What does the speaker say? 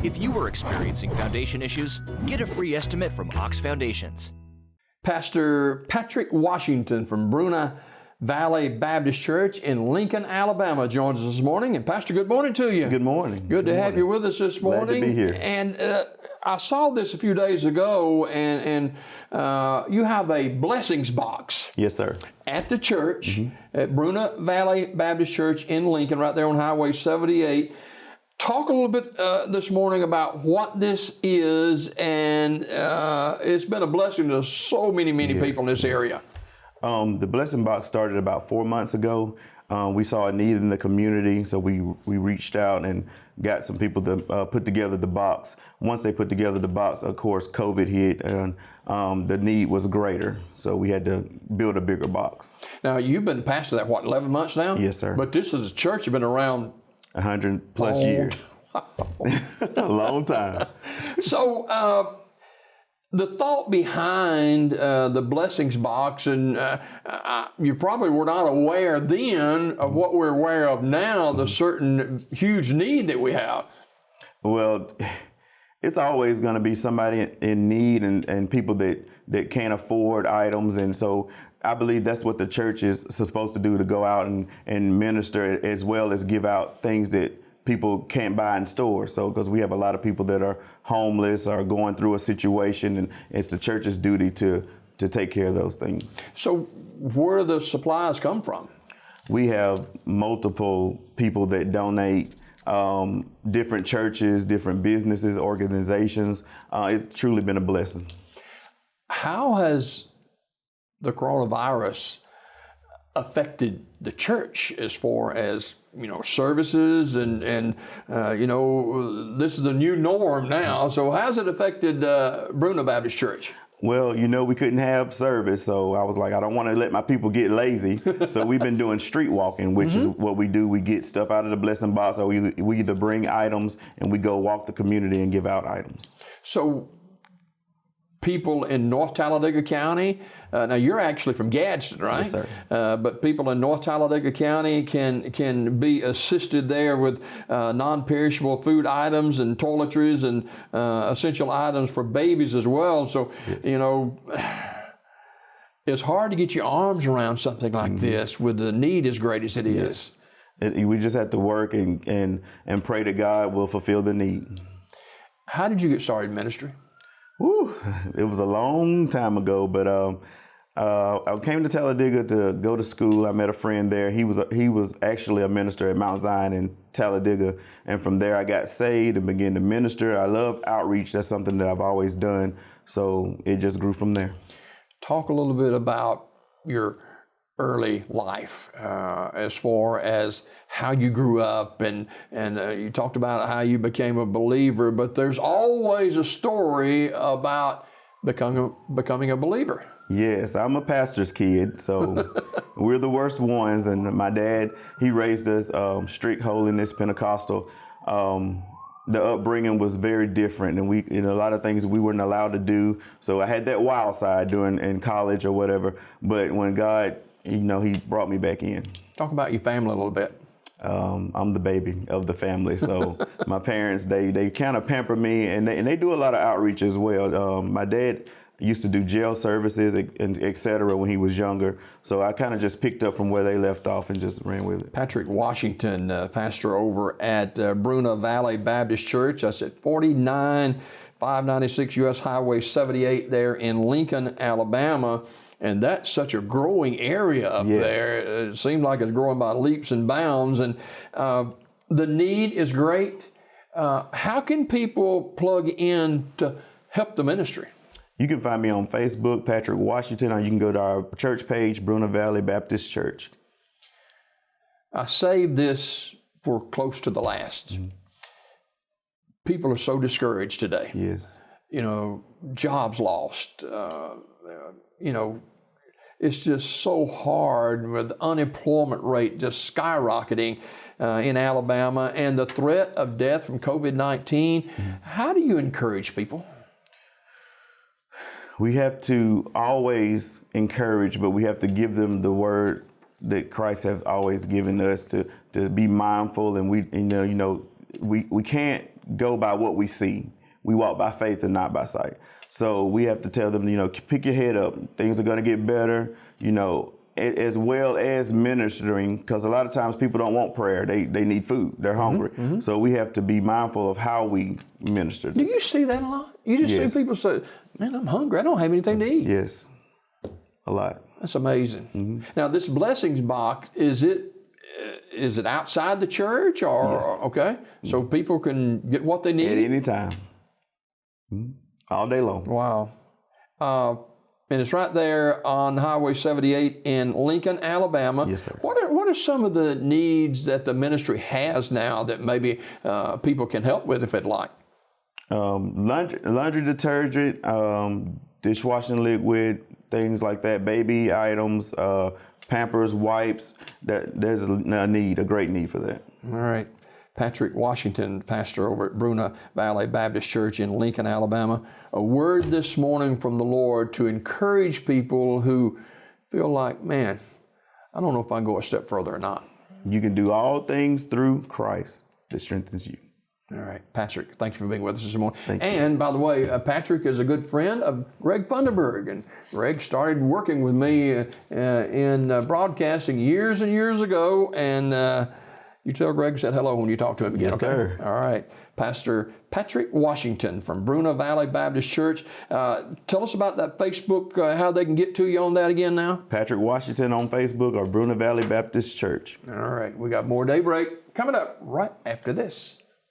If you are experiencing foundation issues, get a free estimate from Ox Foundations. Pastor Patrick Washington from Brunna Valley Baptist Church in Lincoln, Alabama joins us this morning. And Pastor, good morning to you. Good morning. Good to have you with us this morning. Glad to be here. And I saw this a few days ago, and you have a blessings box. Yes, sir. At the church, at Brunna Valley Baptist Church in Lincoln, right there on Highway 78. Talk a little bit this morning about what this is, and it's been a blessing to so many people in this area. The Blessing Box started about 4 months ago. We saw a need in the community, so we reached out and got some people to put together the box. Once they put together the box, of course, COVID hit, and the need was greater, so we had to build a bigger box. Now, you've been pastor that, 11 months now? Yes, sir. But this is a church you've been around 100 plus years. A long time. So, the thought behind the blessings box, and you probably were not aware then of what we're aware of now, the certain huge need that we have. Well, it's always going to be somebody in need and people that can't afford items. And so I believe that's what the church is supposed to do, to go out and minister, as well as give out things that people can't buy in stores. So, because we have a lot of people that are homeless or going through a situation, and it's the church's duty to take care of those things. So where do the supplies come from? We have multiple people that donate, different churches, different businesses, organizations. It's truly been a blessing. How has the coronavirus affected the church as far as, services and this is a new norm now. So how's it affected Brunna Baptist Church? Well, we couldn't have service, so I was like, I don't want to let my people get lazy. So we've been doing street walking, which is what we do. We get stuff out of the blessing box, or we either bring items and we go walk the community and give out items. So people in North Talladega County, now you're actually from Gadsden, right? Yes, sir. But people in North Talladega County can be assisted there with non-perishable food items and toiletries and essential items for babies as well. So, Yes. It's hard to get your arms around something like this with the need as great as it is. We just have to work and pray that God will fulfill the need. How did you get started in ministry? Woo, it was a long time ago, but I came to Talladega to go to school. I met a friend there. He was actually a minister at Mount Zion in Talladega, and from there I got saved and began to minister. I love outreach. That's something that I've always done, so it just grew from there. Talk a little bit about your early life as far as how you grew up, and you talked about how you became a believer, but there's always a story about becoming a believer. Yes, I'm a pastor's kid, so we're the worst ones. And my dad, he raised us strict holiness, Pentecostal. The upbringing was very different, and a lot of things we weren't allowed to do. So I had that wild side in college or whatever. But when God, he brought me back in. Talk about your family a little bit. I'm the baby of the family, so my parents, they kind of pamper me, and they do a lot of outreach as well. My dad used to do jail services and et cetera when he was younger, so I kind of just picked up from where they left off and just ran with it. Patrick Washington, pastor over at Brunna Valley Baptist Church. That's at 49596 US Highway 78 there in Lincoln, Alabama. And that's such a growing area up there. It seems like it's growing by leaps and bounds. And the need is great. How can people plug in to help the ministry? You can find me on Facebook, Patrick Washington, or you can go to our church page, Brunna Valley Baptist Church. I saved this for close to the last. People are so discouraged today. Yes. Jobs lost. It's just so hard with the unemployment rate just skyrocketing in Alabama and the threat of death from COVID-19. How do you encourage people? We have to always encourage, but we have to give them the word that Christ has always given us to be mindful, and we can't go by what we see. We walk by faith and not by sight. So we have to tell them, pick your head up. Things are going to get better, as well as ministering, because a lot of times people don't want prayer. They need food. They're hungry. So we have to be mindful of how we minister. Do you see that a lot? You just Yes. see people say, man, I'm hungry. I don't have anything to eat. Yes, a lot. That's amazing. Now, this blessings box, is it outside the church or, Yes. okay? So people can get what they At need? any time. All day long. Wow. And it's right there on Highway 78 in Lincoln, Alabama. Yes, sir. What are some of the needs that the ministry has now that maybe people can help with if they'd like? Laundry detergent, dishwashing liquid, things like that, baby items, Pampers, wipes. There's a great need for that. All right. Patrick Washington, pastor over at Brunna Valley Baptist Church in Lincoln, Alabama. A word this morning from the Lord to encourage people who feel like, man, I don't know if I can go a step further or not. You can do all things through Christ that strengthens you. All right, Patrick, thank you for being with us this morning. Thank you. And by the way, Patrick is a good friend of Greg Funderburg, and Greg started working with me in broadcasting years and years ago, and you tell Greg said hello when you talk to him again, Yes, okay? sir. All right. Pastor Patrick Washington from Brunna Valley Baptist Church. Tell us about that Facebook, how they can get to you on that again now. Patrick Washington on Facebook or Brunna Valley Baptist Church. All right. We got more Daybreak coming up right after this.